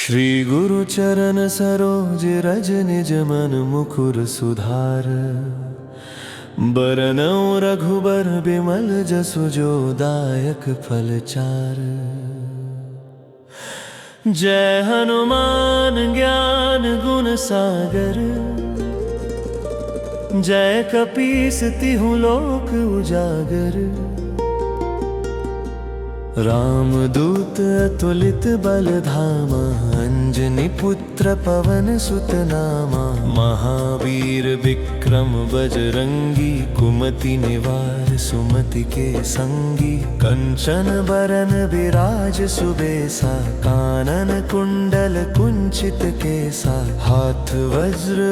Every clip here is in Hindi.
श्री गुरु चरण सरोज रज निज मन मुकुर सुधार। बरनउँ रघुबर बिमल जसु जो दायक फल चार। जय हनुमान ज्ञान गुण सागर। जय कपीस तिहुँ लोक उजागर। रामदूत अतुलित बल धामा। अंजनी पुत्र पवन सुत नामा। महावीर विक्रम बजरंगी। कुमति निवार सुमति के संगी। कंचन बरन बिराज सुबेसा। कानन कुंडल कुंचित केसा। हाथ वज्र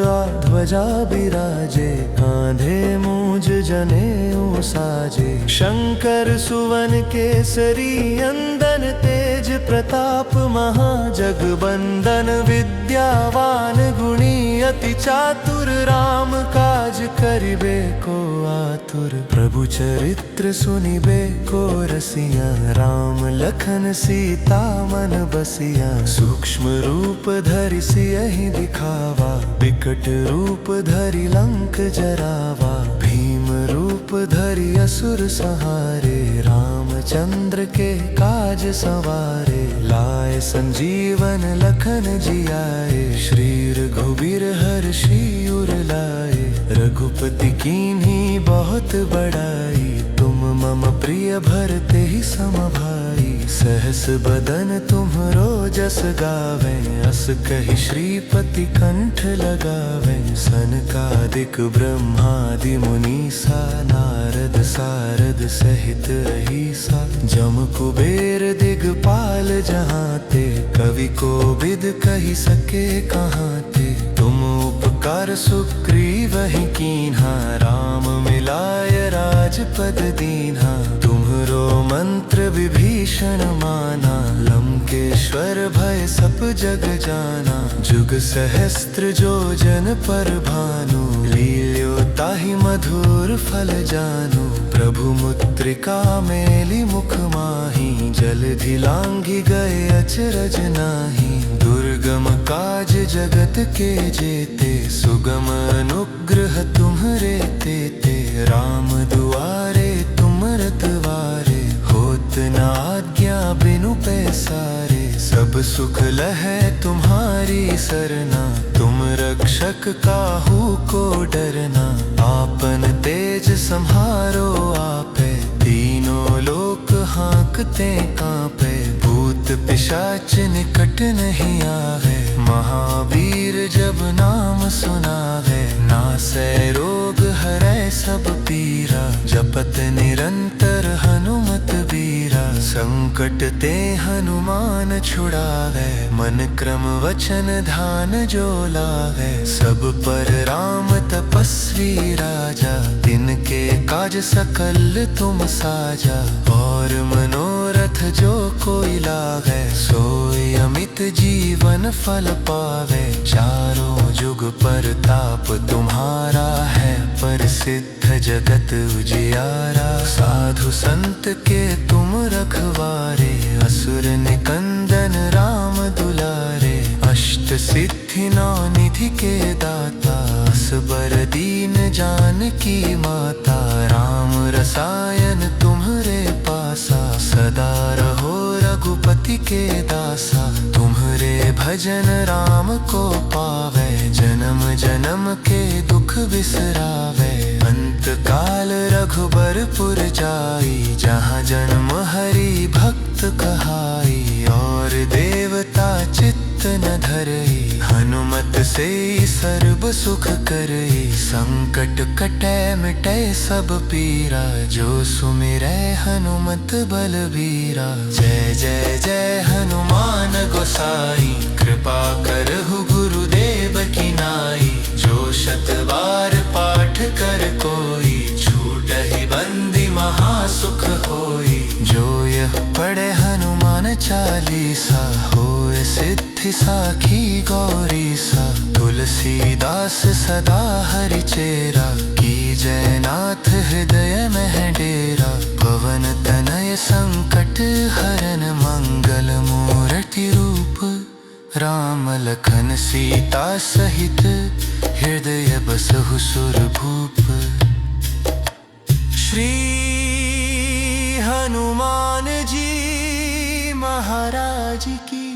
ध्वजा बिराजे। कांधे मूज जनेऊ साजे। शंकर सुवन केसरी अंदन तेज प्रताप महाजगबंदन। विद्यावान गुणी अति चातुर। राम काज करिबे को आतुर। प्रभु चरित्र सुनिबे को रसिया। राम लखन सीता मन बसिया। सूक्ष्म रूप धरि सियहि दिखावा। विकट रूप धरि लंक जरावा। भीम रूप धरि असुर संहारे। रामचंद्र के काज सवारे। लाए संजीवन लखन जियाए। श्री रघुबीर हर्षि उर लाए। रघुपति कीन्ही बहुत बड़ाई। तुम मम प्रिय भरते ही सम भाई। सहस बदन तुम्हरो जस गावे। अस कहि श्रीपति कंठ लगावे। सनकादिक ब्रह्मादि मुनीसा। नारद सारद सहित अहिसा। जम कुबेर दिगपाल जहांते। कवि कोविद कहि सके कहांते। तुम उपकार सुग्रीवहि कीन्हा। राम मिलाय राजपद दीन्हा। तुम्हरो मंत्र विभीषण माना। लंकेश्वर भय सब जग जाना। जुग सहस्त्र जो जन पर भानु। लील्यो ताहि मधुर फल जानु। प्रभु मुद्रिका मेलि मुख माहि। जलधि लांघि गए अचरज नाहि। दुर्गम काज जगत के जेते। सुगम अनुग्रह तुम्हरे तेते। राम दुआरे तुम रतवारे। होत न आज्ञा बिनु पैसारे। सब सुख लहै तुम्हारी सरना। तुम रक्षक काहू को डरना। आपन तेज सम्हारो आपे। तीनों लोक हांकते कांपे। भूत पिशाच निकट नहीं आवे। महावीर जब नाम सुनावे। नासै रोग हरै सब पीरा। जपत निरंतर हनुमत बीरा। संकट ते हनुमान छुड़ावे। मन क्रम वचन ध्यान जो लावे। सब पर राम तपस्वी राजा। तिनके काज सकल तुम साजा। और मनोरथ जो कोई लावे। सोई अमित जीवन फल पावे। चारों जुग परताप तुम्हारा है। प्रसिद्ध जगत उजियारा। साधु संत के तुम रखवारे। असुर निकंदन राम दुलारे। अष्ट सिद्धि नौ निधि के दाता। असबर दीन जानकी माता। राम रसायन तुम्हरे पासा। सदा रहो रघुपति के दासा। तुम्हरे भजन राम को पावे। जन्म जन्म के दुख बिसरावे। अंत काल रघुबरपुर जाई। जहाँ जन्म हरि भक्त कहाई। और देवता चित्त न धरई। हनुमत से सर्व सुख करई। संकट कटै मिटै सब पीरा। जो सुमिरै हनुमत बलबीरा। जय जय जय हनुमान गोसाई। कृपा करहु गुरुदेव की नाई। जो शत बार पाठ कर कोई। छूटहि बंदी महासुख होई। जो यह पढ़े हनुमान चालीसा। होय सिद्धि साखी गौरीसा। तुलसीदास सदा हरिचेरा। की जय नाथ हृदय में डेरा। पवन तनय संकट हरन। मंगल मूर्ति रूप राम लखन सीता सहित हृदय बसहु सुरभूप। श्री हनुमान जी महाराज की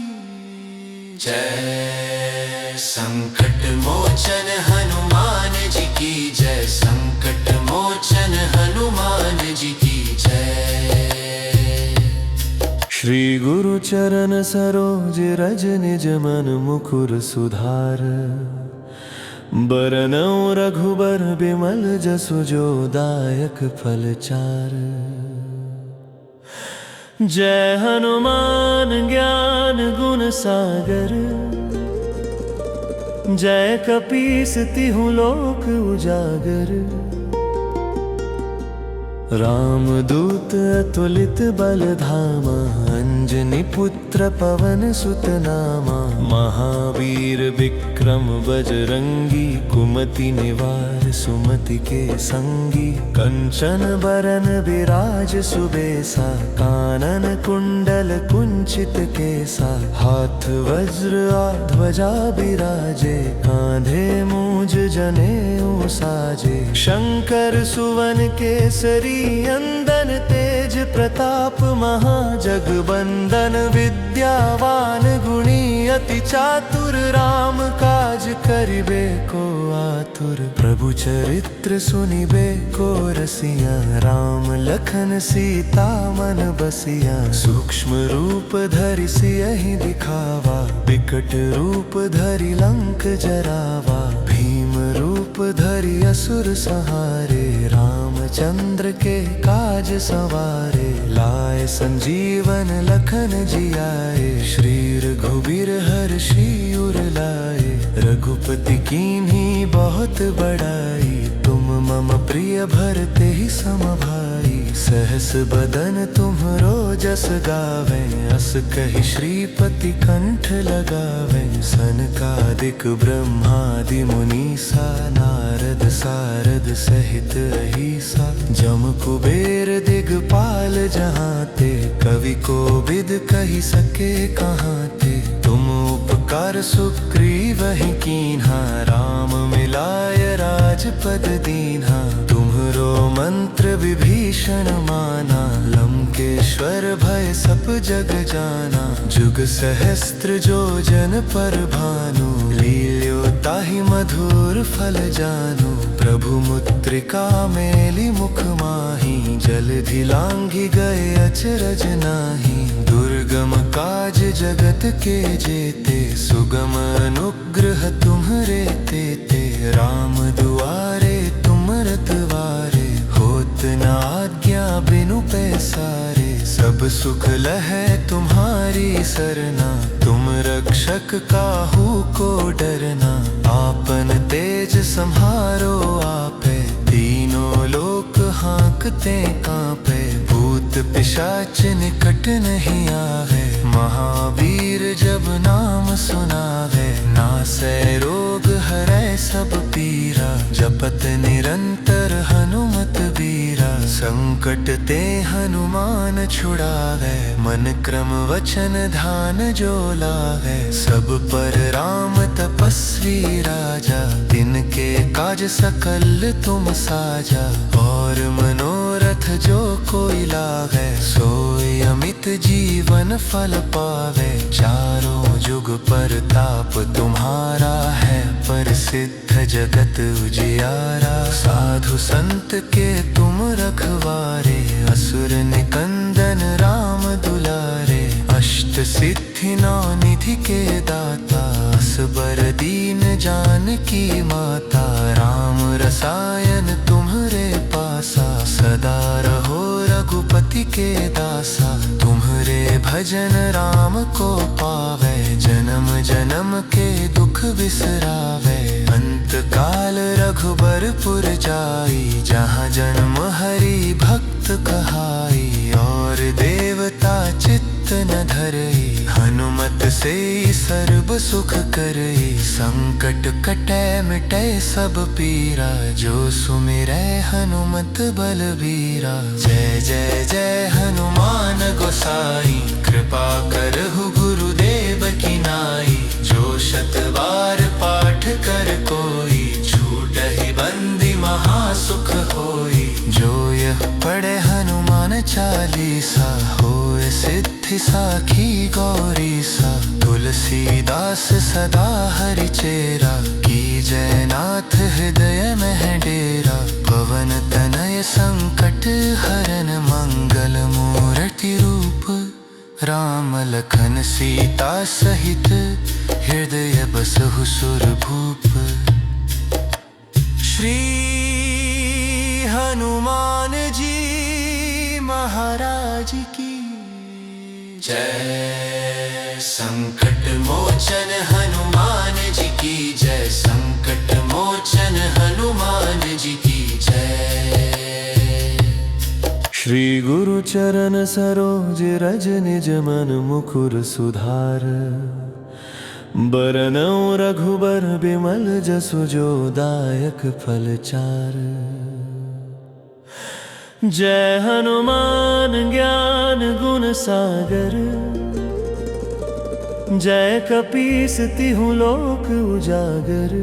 जय। संकट मोचन हनुमान जी की जय। संकट मोचन हनुमान जी की जय। श्री गुरु चरण सरोज रज निज मन मुकुर सुधार। बरनउँ रघुबर बिमल जसु जो दायक फल चार। जय हनुमान ज्ञान गुण सागर। जय कपीस तिहुँ लोक उजागर। रामदूत अतुलित बल धामा। अंजनी पुत्र पवन सुत नामा। महावीर विक्रम बजरंगी। कुमति निवार सुमति के संगी। कंचन बरन विराज सुबेसा। कानन कुंडल कुंचित केसा। हाथ वज्र ध्वजा बिराजे। कांधे मूंज जनेऊ साजे। शंकर सुवन केसरी अंदन तेज प्रताप महाजगबंदन। विद्यावान गुणी अति चातुर। राम काज करिबे को आतुर। प्रभु चरित्र सुनिबे को रसिया। राम लखन सीता मन बसिया। सूक्ष्म रूप धरि सियहि दिखावा। विकट रूप धरि लंक जरावा। भीम रूप धरि असुर संहारे। रामचंद्र के काज सवारे। लाए संजीवन लखन जियाए। श्री रघुबीर हर्षि उर लाए। रघुपति कीन्ही बहुत बड़ाई। तुम मम प्रिय भरते ही सम भाई। सहस बदन तुम्हरो जस गावे। अस कहि श्रीपति कंठ लगावे। सनकादिक ब्रह्मादि मुनीसा। नारद सारद सहित अहिसा। जम कुबेर दिगपाल जहांते। कवि कोविद कहि सके कहांते। तुम उपकार सुग्रीवहि कीन्हा। राम मिलाय राजपद दीन्हा। तुम्हरो मंत्र विभीषण माना। लंकेश्वर भय सब जग जाना। जुग सहस्त्र जो जन पर भानु। लील्यो ताहि मधुर फल जानु। प्रभु मुद्रिका मेली मुख माहि। जलधि लांघि गए अचरज नाही। दुर्गम काज जगत के जेते। सुगम अनुग्रह तुम्हरे तेते। राम दुआरे तुम रतवारे। होत न आज्ञा बिनु पैसारे। सब सुख लहै तुम्हारी सरना। तुम रक्षक काहू को डरना। आपन तेज सम्हारो आपे। तीनों लोक हाँकते कांपे। भूत पिशाच निकट नहीं आवे। महावीर जब नाम सुनावे। नासै रोग हरै सब पीरा। जपत निरंतर हनुमत बीरा। संकट ते हनुमान छुड़ावे। मन क्रम वचन ध्यान जो लावे। सब पर राम तपस्वी राजा। तिनके काज सकल तुम साजा। और मनोरथ जो कोई लावे। सोई अमित जीवन फल पावे। चारों जुग परताप तुम्हारा है। प्रसिद्ध जगत उजियारा। साधु संत के तुम रखवारे। असुर निकंदन राम दुलारे। अष्ट सिद्धि नौ निधि के दाता। असबर दीन जानकी माता। राम रसायन तुम्हरे पासा। सदा रहो रघुपति के दासा। तुम्हरे भजन राम को पावे। जन्म जन्म के दुख बिसरावे। अंत काल रघुबरपुर जाई। जहाँ जन्म हरि भक्त कहाई। और देवता चित्त न धरई। हनुमत से सर्व सुख करई। संकट कटै मिटै सब पीरा। जो सुमिरै हनुमत बलबीरा। जय जय जय हनुमान गोसाई। कृपा करहु गुरुदेव की नाई। तुलसी साखी गौरी सा, तुलसीदास सदा हरि चेरा, की जयनाथ हृदय में डेरा। पवन तनय संकट हरन, मंगल मूर्ति रूप, राम लखन सीता सहित, हृदय बसहु सुरभूप। श्री हनुमान जी महाराज की जय। संकट मोचन हनुमान जी की जय, संकट मोचन हनुमान जी की जय। श्री गुरु चरण सरोज रज, निज मन मुकुर सुधार। बरनउँ रघुबर बिमल जसु, जो दायक फल चार। जय हनुमान ज्ञान गुण सागर, जय कपीस तिहुँ लोक उजागर।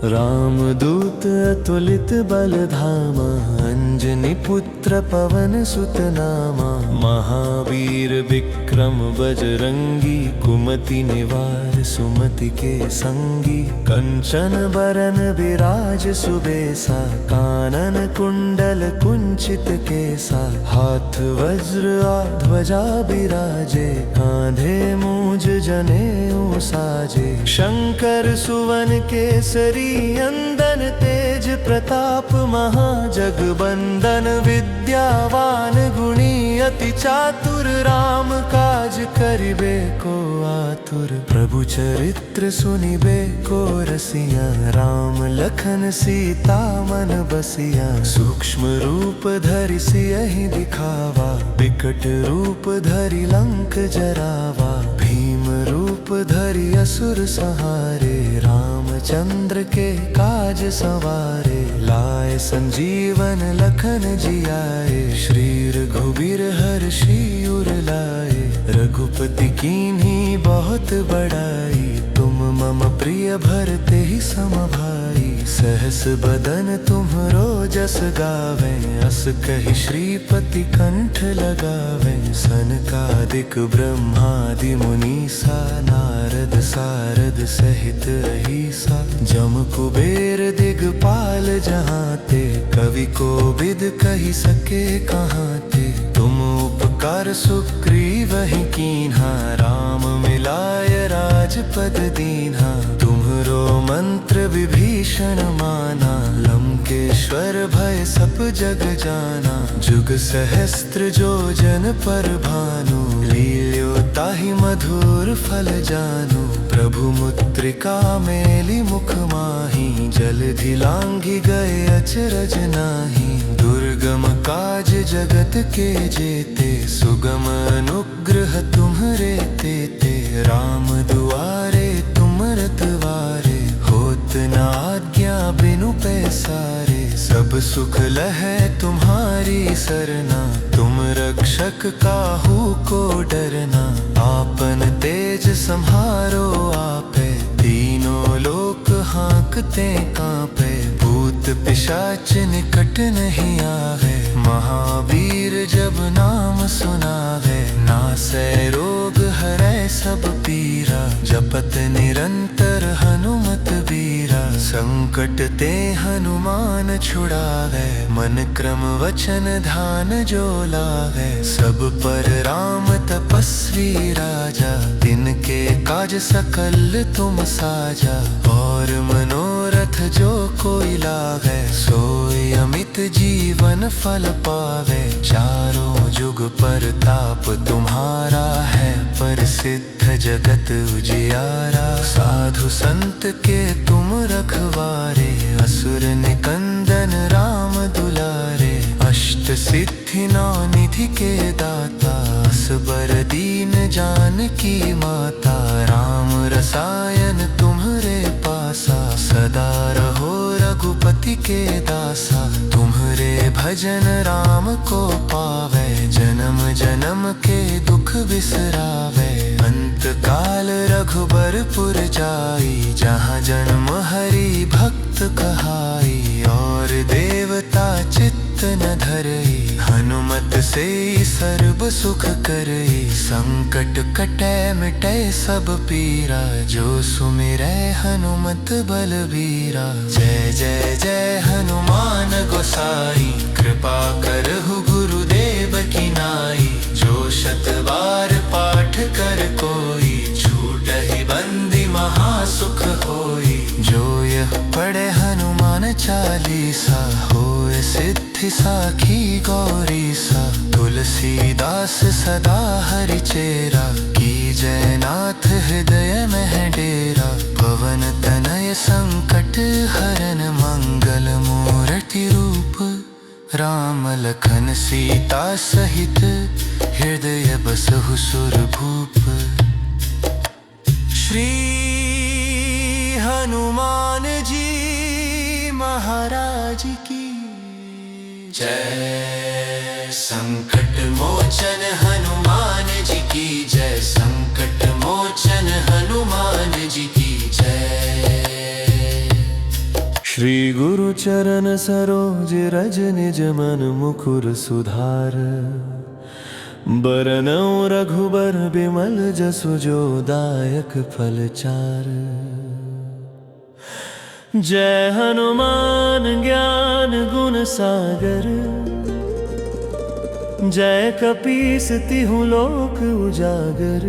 रामदूत अतुलित बल धामा, अंजनी पुत्र पवन सुत नामा। महावीर विक्रम बजरंगी, कुमति निवार सुमति के संगी। कंचन बरन विराज सुबेसा, कानन कुंडल कुंचित केसा। हाथ वज्र ध्वजा बिराजे, कांधे मूंज जनेऊ साजे। शंकर सुवन केसरी अंदन, तेज प्रताप महाजगबंदन। विद्यावान गुणी अति चातुर, राम काज करिबे को आतुर। प्रभु चरित्र सुनिबे को रसिया, राम लखन सीता मन बसिया। सूक्ष्म रूप धरि सियहि दिखावा, विकट रूप धरि लंक जरावा। भीम रूप धरि असुर संहारे, रामचंद्र के काज सवारे। लाए संजीवन लखन जियाए, श्री रघुबीर हर्षि उर लाए। रघुपति कीन्ही बहुत बड़ाई, तुम मम प्रिय भरते ही सम भाई। सहस बदन तुम्हरो जस गावे, अस कहि श्रीपति कंठ लगावे। सनकादिक ब्रह्मादि मुनीसा, नारद सारद सहित अहिसा। जम कुबेर दिगपाल जहांते, कवि कोविद कहि सके कहांते। तुम उपकार सुग्रीवहि कीन्हा, राम मिलाय राजपद दीन्हा। तुम्हरो मंत्र विभीषण माना, लंकेश्वर भय सब जग जाना। जुग सहस्त्र जो जन पर भानु, लील्यो ताहि मधुर फल जानु। प्रभु मुद्रिका मेली मुख माहि, जलधि लांघि गए अचरज नाहि। दुर्गम काज जगत के जेते, सुगम अनुग्रह तुम्हरे तेते। राम दुआरे तुम रतवारे, होत न आज्ञा बिनु पैसारे। सब सुख लहै तुम्हारी सरना, तुम रक्षक काहू को डरना। आपन तेज सम्हारो आपे, तीनों लोक हाँकते कांपे। भूत पिशाच निकट नहीं आवे, महावीर जब नाम सुनावे। नासै रोग हरै सब पीरा, जपत निरंतर हनुमत बीरा। संकट ते हनुमान छुड़ावे, मन क्रम वचन ध्यान जो लावे। सब पर राम तपस्वी राजा, तिनके काज सकल तुम साजा। और मनोरथ जो कोई लावे, सोई अमित जीवन फल पावे। चारों जुग परताप तुम्हारा है, प्रसिद्ध जगत उजियारा। साधु संत के तुम रखवारे, असुर निकंदन राम दुलारे। अष्ट सिद्धि नौ निधि के दाता, असबर दीन जानकी माता। राम रसायन तुम्हरे पासा, सदा रहो रघुपति के दासा। तुम्हरे भजन राम को पावे, जन्म जन्म के दुख बिसरावे। अंत काल रघुबरपुर जाई, जहाँ जन्म हरि भक्त कहाई। और देवता चित्त न धरई, हनुमत से सर्व सुख करई। संकट कटै मिटै सब पीरा, जो सुमिरै हनुमत बलबीरा। जय जय जय हनुमान गोसाई, कृपा करहु गुरुदेव की नाई। जो शत बार पाठ कर कोई, छूटहि बंदी महासुख होई। जो यह पढ़े हनुमान चालीसा, होए सिद्धि साखी गौरीसा। तुलसीदास सदा हरि चेरा, की जय नाथ हृदय में डेरा। पवन तनय संकट हरन, मंगल मूर्ति रूप। राम लखन सीता सहित, हृदय बसहु सुरभूप। श्री हनुमान जी महाराज की जय। संकट मोचन हनुमान जी की जय, संकट मोचन हनुमान जी की जय। श्री गुरु चरण सरोज रज निज मन मुकुर सुधार। बरनउँ रघुबर बिमल जसु, जो दायक फल चार। जय हनुमान ज्ञान गुण सागर, जय कपीस तिहु लोक उजागर।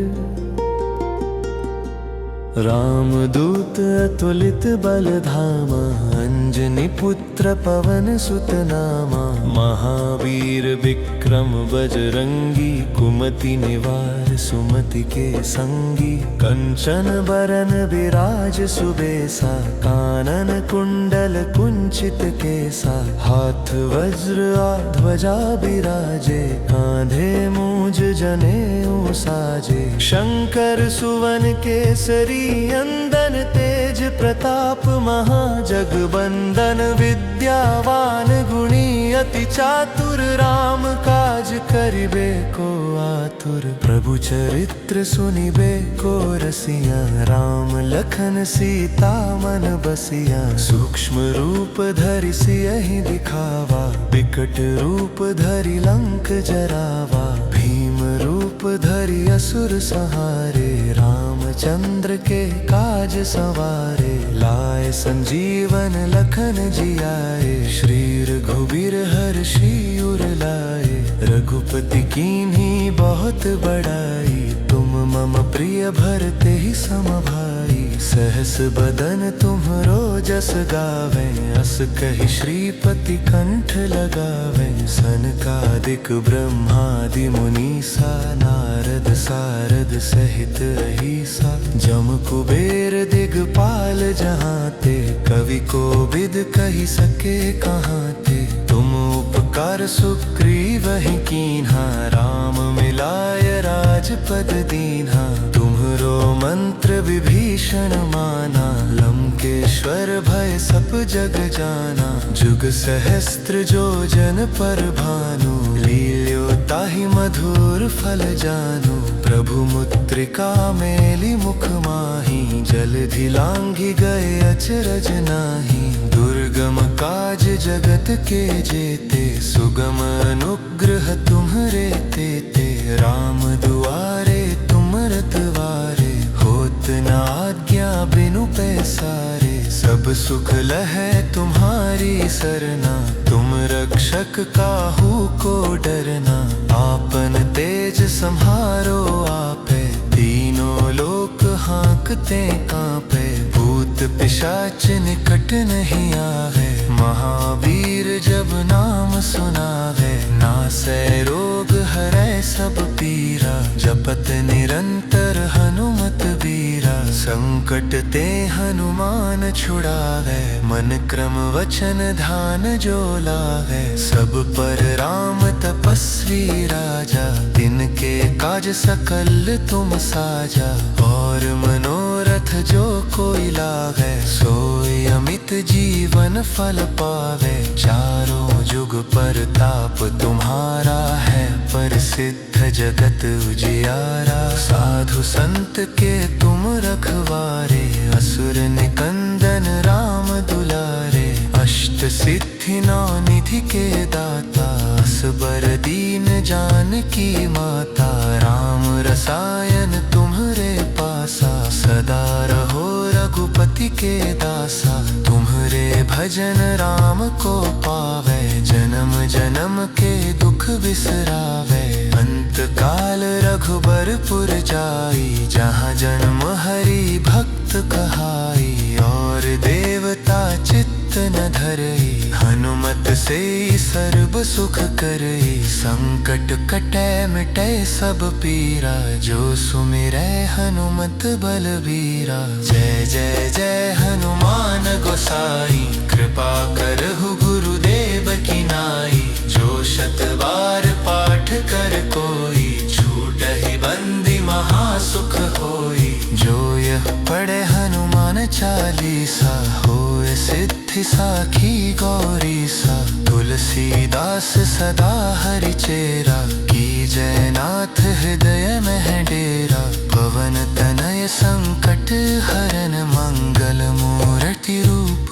रामदूत अतुलित बल धामा, अंजनी पुत्र पवन सुत नामा। महावीर विक्रम बजरंगी, कुमति निवार सुमति के संगी। कंचन बरन विराज सुबेसा, कानन कुंडल कुंचित केसा। हाथ वज्र ध्वजा बिराजे, कांधे मूंज जनेऊ साजे। शंकर सुवन केसरी अंदन, तेज प्रताप महाजगबंदन। विद्यावान गुणी अति चातुर, राम काज करिबे को आतुर। प्रभु चरित्र सुनिबे को रसिया, राम लखन सीता मन बसिया। सूक्ष्म रूप धरि सियहि दिखावा, विकट रूप धरि लंक जरावा। भीम रूप धरि असुर संहारे, रामचंद्र के काज सवारे। लाए संजीवन लखन जियाए, श्री रघुबीर हर्षि उर लाए। रघुपति कीन्ही बहुत बड़ाई, तुम मम प्रिय भरते ही सम भाई। सहस बदन तुम्हरो जस गावें, अस कहि श्रीपति कंठ लगावें। सनकादिक ब्रह्मादि मुनीसा, नारद सारद सहित अहिसा। जम कुबेर दिगपाल जहांते, कवि कोविद कहि सके कहांते। तुम उपकार सुग्रीवहि कीन्हा, राम मिलाय राजपद दीन्हा। तुम्हरो मंत्र विभीषण माना, लंकेश्वर भय सब जग जाना। जुग सहस्त्र जो जन पर भानु, लील्यो ताहि मधुर फल जानु। प्रभु मुद्रिका मेली मुख माहि, जलधि लांघि गए अचरज नाही। दुर्गम काज जगत के जेते, सुगम अनुग्रह तुम्हरे तेते। राम दुआरे तुम रतवारे, होत न आज्ञा बिनु पैसारे। सब सुख लहै तुम्हारी सरना, तुम रक्षक काहू को डरना। आपन तेज सम्हारो आपे, तीनों लोक हांकते कांपे। भूत पिशाच निकट नहीं आवे, महावीर जब नाम सुनावे। नासै रोग हरै सब पीरा, जपत निरंतर हनुमत बीरा। संकट ते हनुमान छुड़ावे, मन क्रम वचन ध्यान जो लावे। सब पर राम तपस्वी राजा, तिनके काज सकल तुम साजा। और मनोरथ जो कोई लावे, सोई अमित जीवन फल पावे। चारों जुग परताप तुम्हारा है, प्रसिद्ध जगत उजियारा। साधु संत के तुम रखवारे, असुर निकंदन राम दुलारे। अष्ट सिद्धि नौ निधि के दाता, असबर दीन जानकी माता। राम रसायन तुम्हरे पासा, सदा रहो रघुपति के दासा। तुम्हरे भजन राम को पावे, जन्म जन्म के दुख बिसरावे। अंत काल रघुबरपुर जाई, जहाँ जन्म हरि भक्त कहाई। और देवता चित्त न धरई, हनुमत से सर्व सुख करई। संकट कटै मिटै सब पीरा, जो सुमिरै हनुमत बलबीरा। जय जय जय हनुमान गोसाई, कृपा करहु गुरुदेव की नाई। जो शत बार पाठ कर कोई, छूटहि बंदी महासुख होई। जो यह पढ़े हनुमान चालीसा, होय सिद्धि साखी गौरी सा। तुलसीदास सदा हरि चेरा, की जय नाथ हृदय में डेरा। पवन तनय संकट हरन, मंगल मूर्ति रूप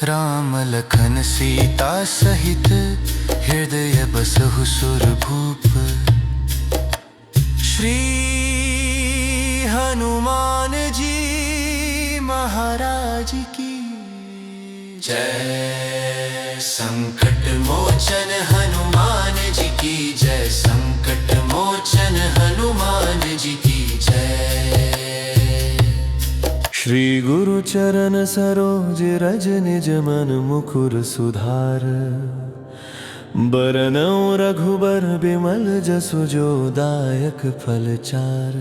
राम लखन सीता सहित। हृदय बसहु सुरभूप। श्री हनुमान जी महाराज की जय। संकट मोचन हनुमान जी की जय। संकट मोचन हनुमान जी की जय। श्री गुरु चरण सरोज रज, निज मन मुकुर सुधार। बरनउँ रघुबर बिमल जसु, जो दायक फल चार।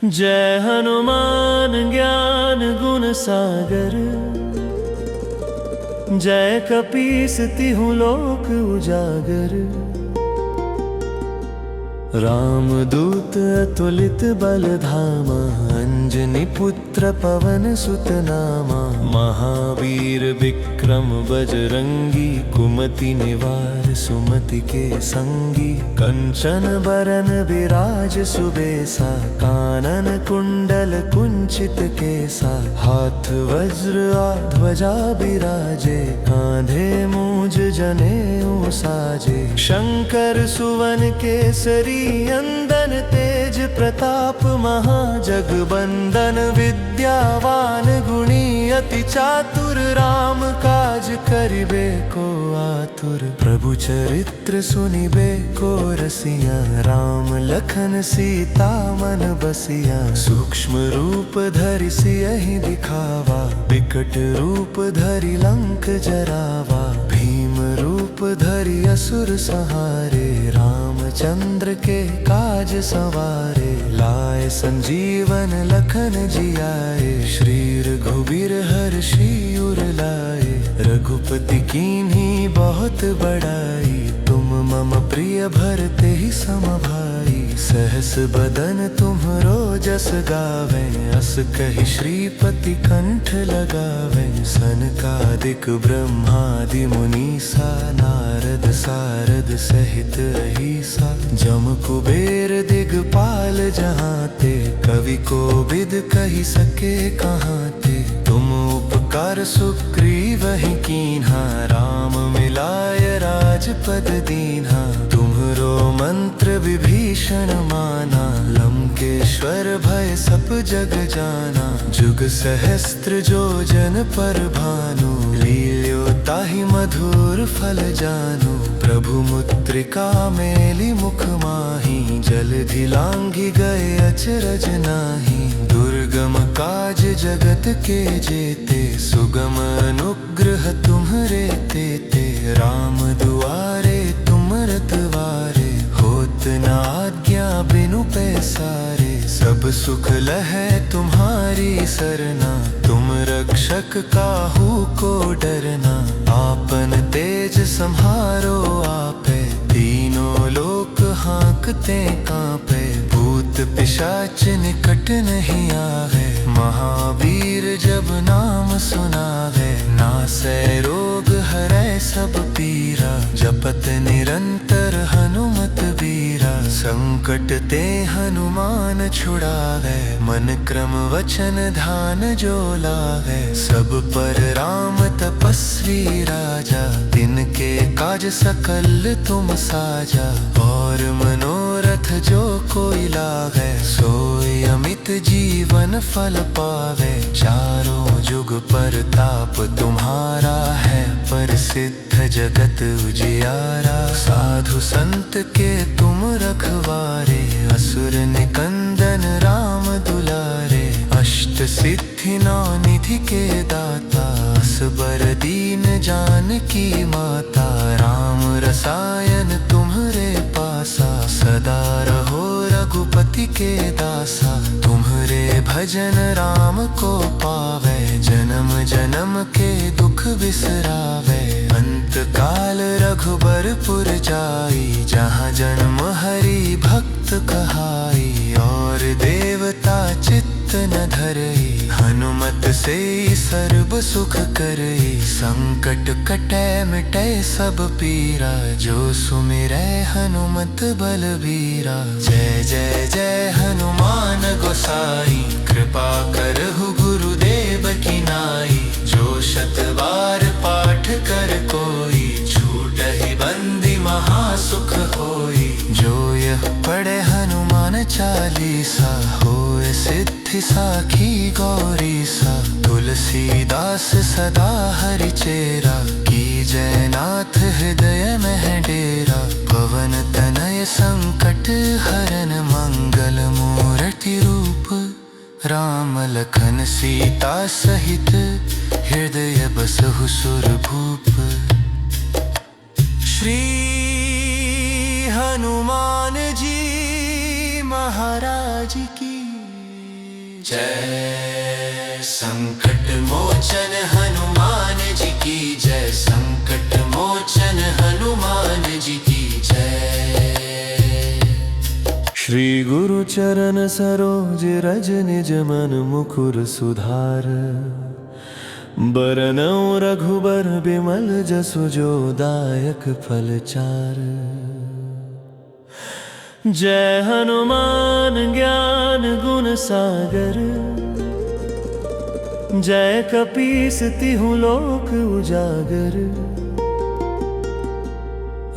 जय हनुमान ज्ञान गुण सागर, जय कपीस तिहुँ लोक उजागर। रामदूत अतुलित बल धामा, अंजनी पुत्र पवन सुत नामा। महावीर विक्रम बजरंगी, कुमति निवार सुमति के संगी। कंचन बरन बिराज सुबेसा, कानन कुंडल कुंचित केसा। हाथ वज्र ध्वजा बिराजे, कांधे मूंज जनेऊ साजे। शंकर सुवन केसरी अंदन, तेज प्रताप महाजगबंदन। विद्यावान गुणी अति चातुर, राम काज करिबे को आतुर। प्रभु चरित्र सुनिबे को रसिया, राम लखन सीता मन बसिया। सूक्ष्म रूप धरि सियहि दिखावा, विकट रूप धरि लंक जरावा। भीम रूप धरि असुर संहारे, रामचंद्र के काज सवारे। लाए संजीवन लखन जियाए, श्री रघुबीर हर्षि उर लाए। रघुपति कीन्ही बहुत बड़ाई, तुम मम प्रिय भरते ही सम भाई। सहस बदन तुम्हरो जस गावे, अस कहि श्रीपति कंठ लगावे। सनकादिक ब्रह्मादि मुनीसा, नारद सारद सहित अहिसा। जम कुबेर दिगपाल जहाँ ते, कवि कोविद कहि सके कहाँ ते। तुम उपकार सुग्रीवहि कीन्हा, राम मिलाय राजपद दीन्हा। तुम्हरो मंत्र विभीषण माना, लंकेश्वर भय सब जग जाना। जुग सहस्त्र जो जन पर भानु, लील्यो ताहि मधुर फल जानू। प्रभु मुद्रिका मेली मुख माही, जलधि लांघि गए अचरज नाही। दुर्गम काज जगत के जेते, सुगम अनुग्रह तुम्हरे तेते। राम दुआरे तुम रतवारे, होत न आज्ञा बिनु पैसारे। सब सुख लहै तुम्हारी सरना, तुम रक्षक काहू को डरना। आपन तेज सम्हारो आपे, तीनों लोक हाँकते कांपे। भूत पिशाच निकट नहीं आवे, महावीर जब नाम सुनावे, नासै रोग हरै सब पीरा। जपत निरंतर हनुमत बीरा, संकट ते हनुमान छुड़ावे। मन क्रम वचन ध्यान जो लावे, सब पर राम तपस्वी राजा। तिनके काज सकल तुम साजा, और मनोरथ जो कोई लावे। सोई अमित जीवन फल पावे, चारों जुग परताप तुम्हारा है। प्रसिद्ध जगत उजियारा, साधु संत के तुम रखवारे। असुर निकंदन राम दुलारे, अष्ट सिद्धि नौ निधि के दाता। असबर दीन जानकी माता, राम रसायन तुम्हरे पासा। सदा रहो रघुपति के दासा, तुम्हरे भजन राम को पावे। जन्म जन्म के दुख बिसरावे, अंत काल रघुबरपुर जाई। जहाँ जन्म हरि भक्त कहाई, और देवता चित्त न धरई। हनुमत से सर्व सुख करई, संकट कटै मिटै सब पीरा। जो सुमिरै हनुमत बलबीरा, जय जय जय हनुमान गोसाई। कृपा करहु गुरुदेव की नाई, जो शत बार पाठ कर कोई। छूटहि बंदी महासुख होई, जो यह पढ़े हनुमान चालीसा। होए सिद्धि साखी गौरीसा, तुलसीदास सदा हरि चेरा। की जय नाथ हृदय में डेरा, पवन तनय संकट हरन। मंगल मूर्ति रूप, राम लखन सीता सहित। हृदय बसहु सुरभूप, श्री हनुमान जी महाराज की जय। संकट मोचन हनुमान जी की जय, संकट मोचन हनुमान जी की जय। श्री गुरु चरण सरोज रज निज मन मुकुर सुधार। बरनउँ रघुबर बिमल जसु जो दायक फल चार। जय हनुमान ज्ञान गुण सागर, जय कपीस तिहुँ लोक उजागर।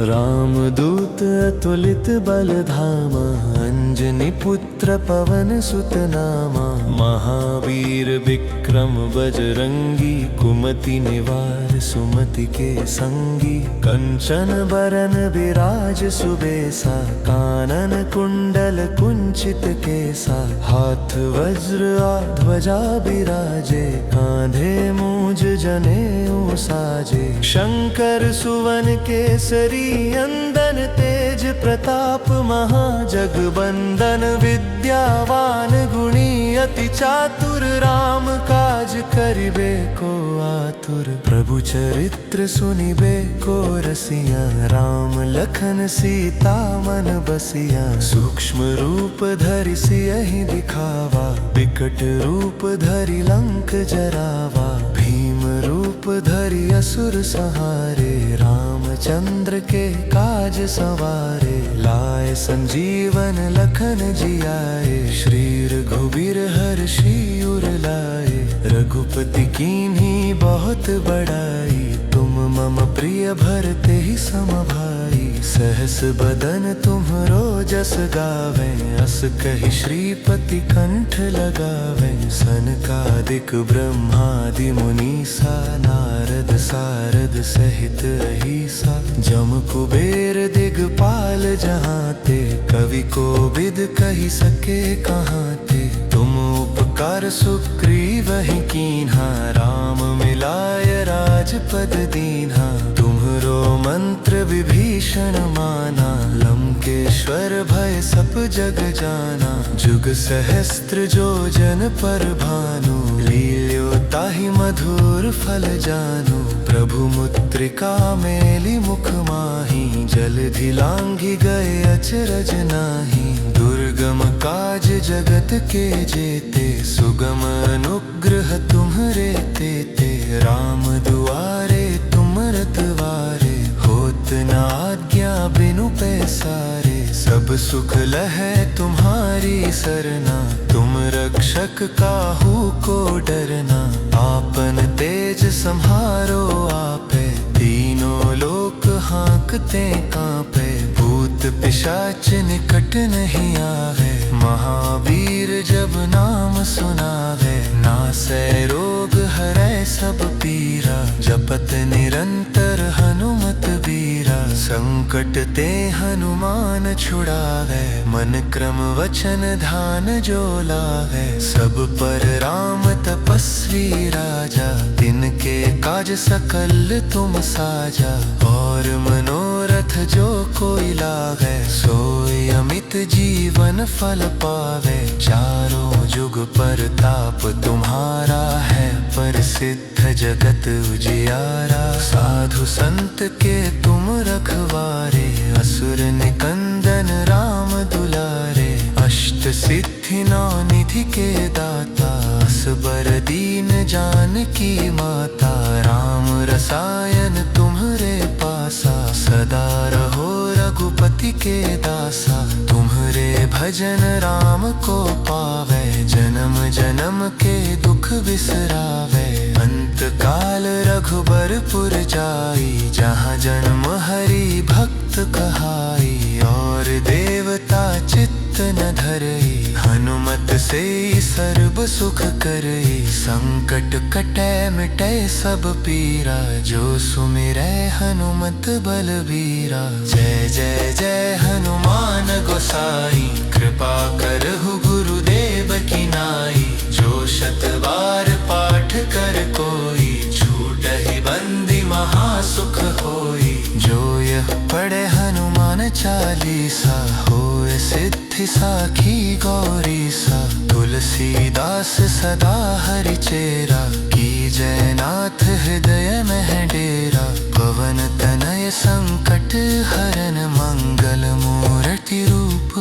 रामदूत अतुलित बल धामा, अंजनी पुत्र पवन सुत नामा। महावीर विक्रम बजरंगी, कुमति निवार सुमति के संगी। कंचन बरन विराज सुबेसा, कानन कुंडल कुंचित केसा। हाथ वज्र ध्वजा बिराजे, कांधे मूज जनेऊ साजे। शंकर सुवन केसरी अंदन, तेज प्रताप महाजगबंदन। विद्यावान गुणी अति चातुर, राम काज करिबे को आतुर। प्रभु चरित्र सुनिबे को रसिया, राम लखन सीता मन बसिया। सूक्ष्म रूप धरि सियहि दिखावा, विकट रूप धरि लंक जरावा। भीम रूप धरि असुर संहारे, रामचंद्र के काज सवारे। लाए संजीवन लखन जियाए, श्री रघुबीर हर्षि उर लाए। रघुपति कीन्ही बहुत बड़ाई, तुम मम प्रिय भरते ही सम भाई। सहस बदन तुम्हरो जस गावे, अस कहि श्रीपति कंठ लगावे। सनकादिक ब्रह्मादि मुनीसा, नारद सारद सहित अहीसा। जम कुबेर दिगपाल जहाँते, कवि कोविद कहि सके कहाँते। तुम उपकार सुग्रीवहि कीन्हा, राम मिलाय राजपद दीन्हा। तुम्हरो मंत्र विभीषण माना, लंकेश्वर भय सब जग जाना। जुग सहस्त्र जो जन पर भानु, लील्यो ताहि मधुर फल जानु। प्रभु मुद्रिका मेली मुख माहि, जलधि लांघि गए अचरज नाही। दुर्ग दुर्गम काज जगत के जेते, सुगम अनुग्रह तुम्हरे तेते। राम दुआरे तुम रतवारे, होत न आज्ञा बिनु पैसारे। सब सुख लहै तुम्हारी सरना, तुम रक्षक काहू को डरना। आपन तेज सम्हारो आपे, तीनों लोक हाँकते कांपे। भूत पिशाच निकट नहीं आवे, महावीर जब नाम सुनावे। नासै रोग हरै सब पीरा, जपत निरंतर हनुमत बीरा। संकट ते हनुमान छुड़ावे, मन क्रम वचन ध्यान जो लावे। सब पर राम तपस्वी राजा, तिनके काज सकल तुम साजा। और मनोरथ जो कोई लावे, सोई अमित जीवन फल पावे। चारों जुग परताप तुम्हारा है, प्रसिद्ध जगत उजियारा। साधु संत के तुम रखवारे, असुर निकंदन राम दुलारे। अष्ट सिद्धि नौ निधि के दाता, असबर दीन जानकी माता। राम रसायन तुम्हरे पासा, सदा रहो रघुपति के दासा। तुम्हरे भजन राम को पावे, जन्म जन्म के दुख बिसरावे। अंत काल रघुबरपुर जाई, जहाँ जन्म हरि भक्त कहाई। और देवता चित्त न धरई, हनुमत से सर्व सुख करई। संकट कटै मिटै सब पीरा, जो सुमिरै हनुमत बलबीरा। जय जय जय हनुमान गोसाई, कृपा करहु गुरुदेव की नाई। जो शत बार पाठ कर कोई, छूटहि बंदी महासुख होई। जो यह पढ़े हनुमान चालीसा, होय सिद्धि साखी गौरीसा। तुलसीदास सदा हरि चेरा, की जय नाथ हृदय में डेरा। पवन तनय संकट हरन, मंगल मूर्ति रूप।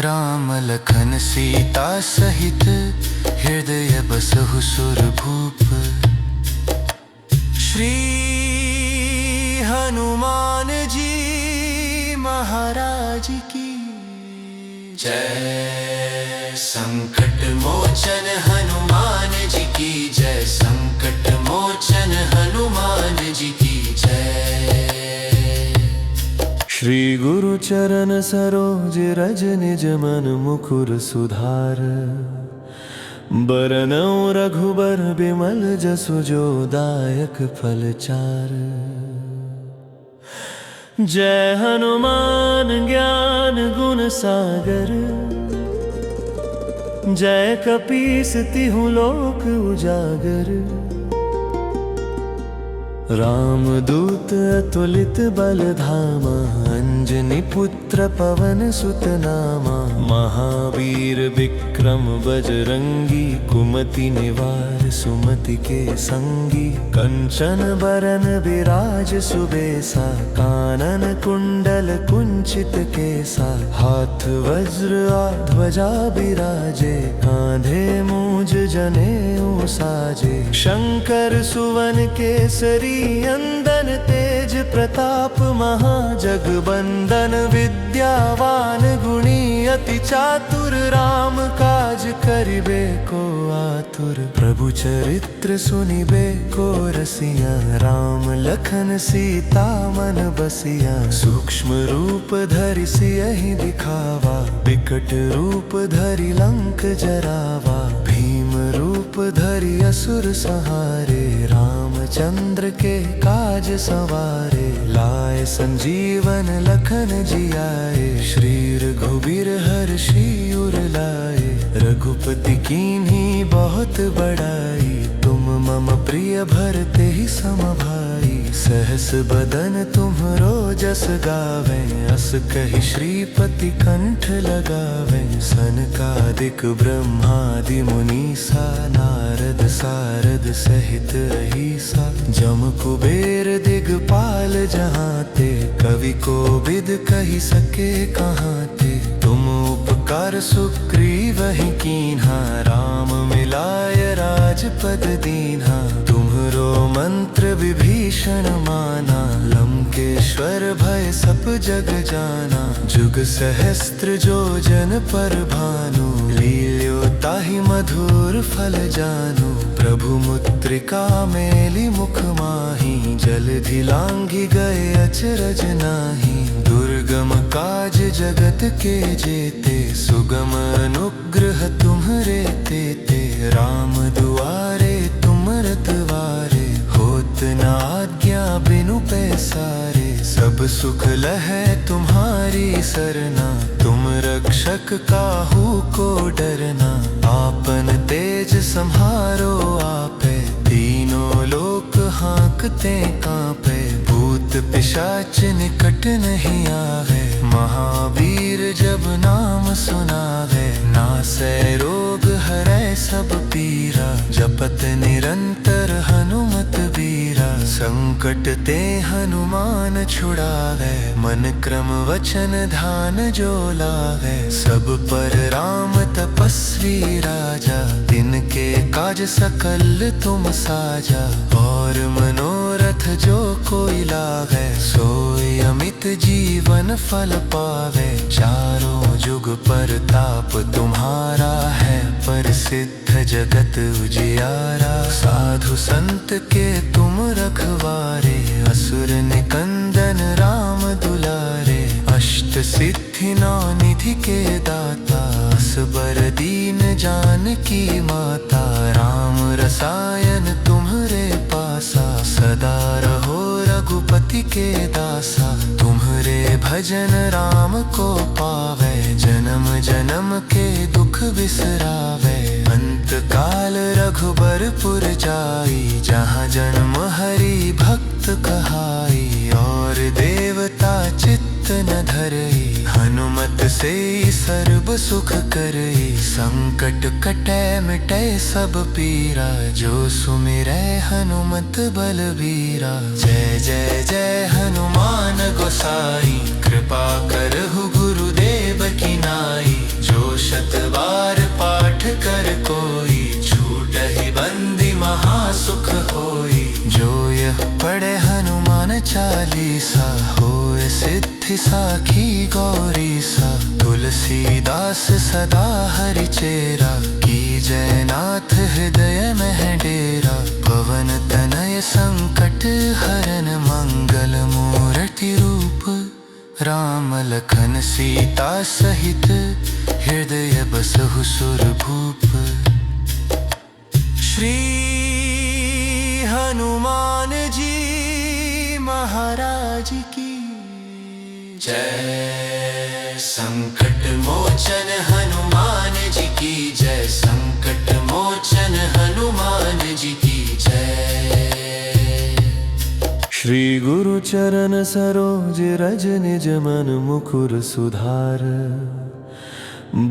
राम लखन सीता सहित, हृदय बसहु सुरभूप। श्री हनुमान जी महाराज की जय। संकट मोचन हनुमान जी की जय, संकट मोचन हनुमान जी की जय। श्री गुरु चरण सरोज रज निज मन मुकुर सुधार। बरनउँ रघुबर बिमल जसु जो दायक फल चार। जय हनुमान ज्ञान गुण सागर, जय कपीस तिहु लोक उजागर। राम दूत अतुलित बल धामा, अंजनी पुत्र पवन सुत नामा। महावीर विक्रम बजरंगी, कुमति निवार सुमति के संगी। कंचन बरन विराज सुबेसा, कानन कुंडल कुंचित केसा। हाथ वज्र ध्वजा बिराजे, कांधे मूंज जनेऊ साजे। शंकर सुवन केसरी अंदन, तेज प्रताप महाजगबंदन। विद्यावान गुणी अति चातुर, राम काज करिबे को आतुर। प्रभु चरित्र सुनिबे को रसिया, राम लखन सीता मन बसिया। सूक्ष्म रूप धरि सियहि दिखावा, विकट रूप धरि लंक जरावा। भीम रूप धरि असुर संहारे, रामचंद्र के काज सवारे। लाए संजीवन लखन जियाए, श्री रघुबीर हर्षि उर लाए। रघुपति कीन्ही बहुत बड़ाई, तुम मम प्रिय भरते ही सम भाई। सहस बदन तुम्हरो जस गावे, अस कहि श्रीपति कंठ लगावे। सनकादिक ब्रह्मादि मुनीसा, नारद सारद सहित अहिसा। जम कुबेर दिगपाल जहाँ ते, कवि को बिद कहि सके कहाँ ते। तुम उपकार उपकार सुग्रीव ही कीन्हा, राम मिलाय राजपद दीन्हा। तुम्हरो मंत्र विभीषण माना, लंकेश्वर भय सब जग जाना। जुग सहस्त्र जो जन पर भानु, लील्यो ताहि मधुर फल जानू। प्रभु मुद्रिका मेली मुख माही, जलधि लांघि गए अचरज नाही। दुर्गम काज जगत के जेते, सुगम अनुग्रह तुम्हरे तेते। राम दुआरे तुम रतवारे, होत न आज्ञा बिनु पैसारे। सब सुख लहै तुम्हारी सरना, तुम रक्षक काहू को डरना। आपन तेज सम्हारो आपे, तीनों लोक हाँकते कांपे। भूत पिशाच निकट नहीं आवे, महावीर जब नाम सुनावे। नासै रोग हरै सब पीरा, जपत निरंतर हनुमत बीरा। संकट ते हनुमान छुड़ावे, मन क्रम वचन ध्यान जो लावे। सब पर राम तपस्वी राजा, तिनके काज सकल तुम साजा। और मनोरथ जो कोई लावे, सोई अमित जीवन फल पावे। चारों जुग परताप तुम्हारा है, प्रसिद्ध जगत उजियारा। साधु संत के तुम रखवारे, असुर निकंदन राम दुलारे। अष्ट सिद्धि नौ निधि के दाता, असबर दीन जानकी माता। राम रसायन तुम्हरे पासा, सदा रहो रघुपति के दासा। तुम्हरे भजन राम को पावे, जन्म जन्म के दुख बिसरावे। अंत काल रघुबरपुर जाई, जहाँ जन्म हरि भक्त कहाई। और देवता चित्त न धरई, हनुमत से सर्व सुख करई। संकट कटै मिटै सब पीरा, जो सुमिरै हनुमत बलबीरा। जय जय जय हनुमान गोसाई, कृपा करहु गुरुदेव की नाई। जो शत बार पाठ कर कोई, छूटहि बंदी महासुख होई। जो यह पढ़े हनुमान चालीसा, होय सिद्धि साखी गौरीसा। तुलसीदास सदा हरि चेरा, कीजय नाथ हृदय मह डेरा। पवन तनय संकट हरन, मंगल मूर्ति रूप। राम लखन सीता सहित, हृदय बसहु सुरभूप। श्री हनुमान जी महाराज की जय। संकट मोचन हनुमान जी की जय, संकट मोचन हनुमान जी की जय। श्री गुरु चरण सरोज रज निज मन मुकुर सुधार।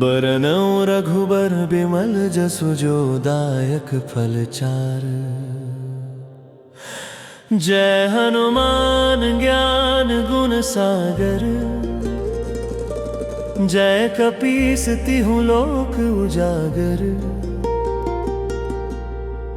बरनउँ रघुबर बिमल जसु जो दायक फल चार। जय हनुमान ज्ञान गुण सागर, जय कपीस तिहु लोक उजागर।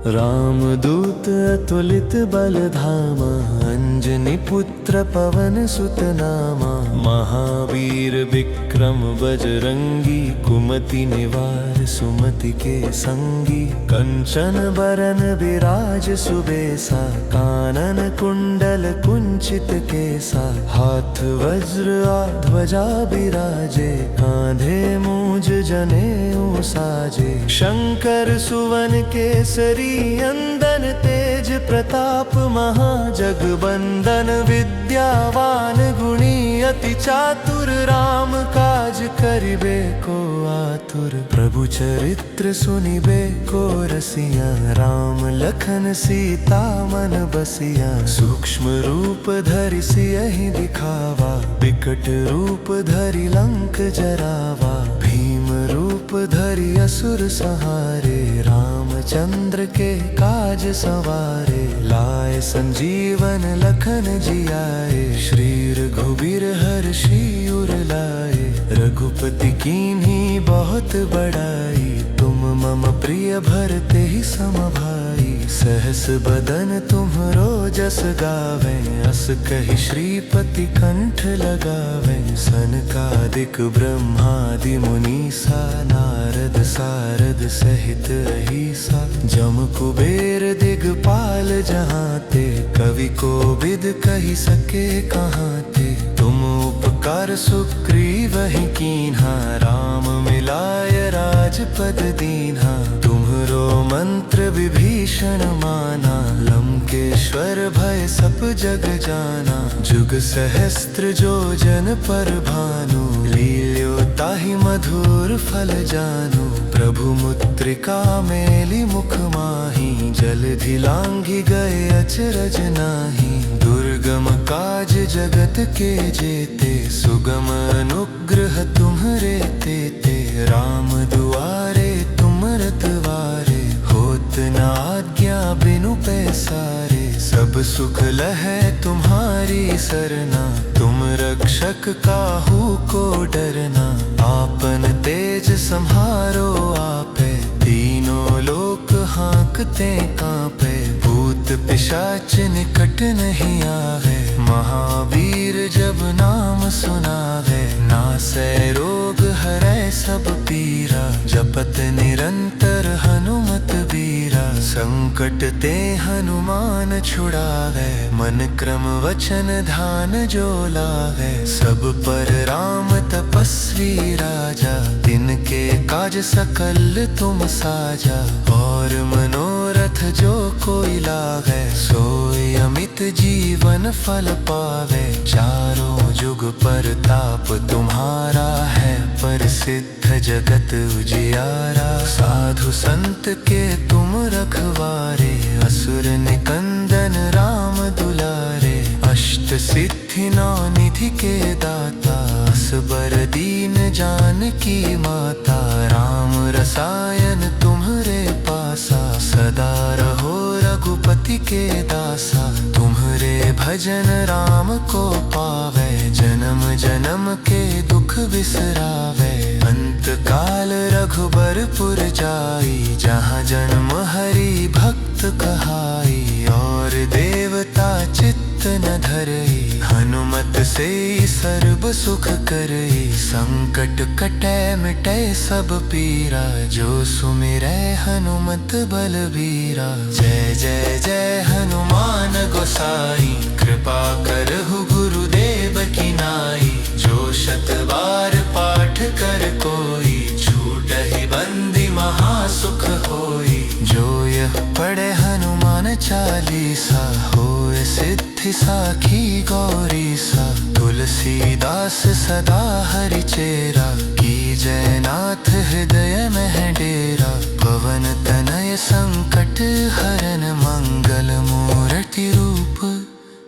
राम दूत अतुलित बल धामा, अंजनी पुत्र पवन सुत नामा। महावीर विक्रम बजरंगी, कुमति निवार सुमति के संगी। कंचन बरन विराज सुबेसा, कानन कुंडल कुंचित केसा। हाथ वज्र ध्वजा बिराजे, कांधे मूंज जनेऊ साजे। शंकर सुवन केसरी अंदन, तेज प्रताप महाजगबंदन। विद्यावान गुणी अति चातुर, राम काज करिबे को आतुर। प्रभु चरित्र सुनिबे को रसिया, राम लखन सीता मन बसिया। सूक्ष्म रूप धरि सियहि दिखावा, विकट रूप धरि लंक जरावा। भीम रूप धरि असुर संहारे, राम रामचंद्र के काज संवारे, लाए संजीवन लखन जियाए। श्री रघुबीर हर्षि उर लाए, रघुपति कीन्ही बहुत बड़ाई। तुम मम प्रिय भरते ही सम भाई, सहस बदन तुम्हरो जस गावे। अस कहि श्रीपति कंठ लगावे, सनकादिक ब्रह्मादि मुनीसा। नारद सारद सहित अहिसा, जम कुबेर दिगपाल जहाँ ते। कवि कोविद कहि सके कहाँ ते, तुम उपकार सुग्रीवहि कीन्हा। राम मिलाय राजपद दीन्हा, तुम्हरो मंत्र विभीषण माना। लंकेश्वर भय सब जग जाना, जुग सहस्त्र जो जन पर भानु। लील्यो ताहि मधुर फल जानु, प्रभु मुद्रिका मेलि मुख माहि। जलधि लांघि गए अचरज नाही, दुर्गम काज जगत के जेते। सुगम अनुग्रह तुम्हरे तेते, राम दुआरे तुम रतवारे। होत न आज्ञा बिनु पैसारे, सब सुख लहै तुम्हारी सरना। तुम रक्षक काहू को डरना, आपन तेज सम्हारो आपे। तीनों लोक हाँकते कांपे, भूत पिशाच निकट नहीं आवे। महावीर जब नाम सुनावे, नासै रोग हरै सब पीरा। जपत निरंतर हनुमत बीरा, संकट ते हनुमान छुड़ावे। मन क्रम वचन ध्यान जो लावे, सब पर राम तपस्वी राजा। तिनके काज सकल तुम साजा, और मनोरथ जो कोई लावे। सोई अमित जीवन फल पावे, चारों जुग परताप तुम्हारा है। प्रसिद्ध जगत उजियारा, साधु संत के तुम रखवारे। असुर निकंदन राम दुलारे, अष्ट सिद्धि नौ निधि के दाता। असबर दीन जानकी माता, राम रसायन तुम्हरे पासा। सदा रहो रघुपति के दासा, तुम्हरे भजन राम को पावे। जन्म जन्म के दुख बिसरावे, अंत काल रघुबरपुर जाई। जहाँ जन्म हरि भक्त कहाई, और देवता चित्त न धरई। हनुमत से सर्व सुख करई, संकट कटै मिटै सब पीरा। जो सुमिरै हनुमत बलबीरा, जय जय जय हनुमान गोसाई। कृपा करहु गुरुदेव की नाई, जो शत बार पाठ कर कोई। छूटहि बंदी महासुख होई, जो यह पढ़े हनुमान चालीसा। होय सिद्धि साखी गौरीसा, तुलसीदास सदा हरि चेरा। की जय नाथ हृदय में डेरा, पवन तनय संकट हरन। मंगल मूर्ति रूप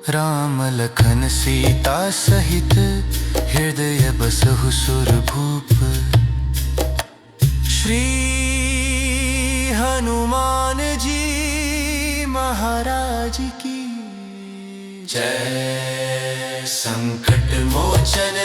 राम लखन सीता सहित, हृदय बसहु सुरभूप। श्री हनुमान जी महाराज की जय। संकट मोचन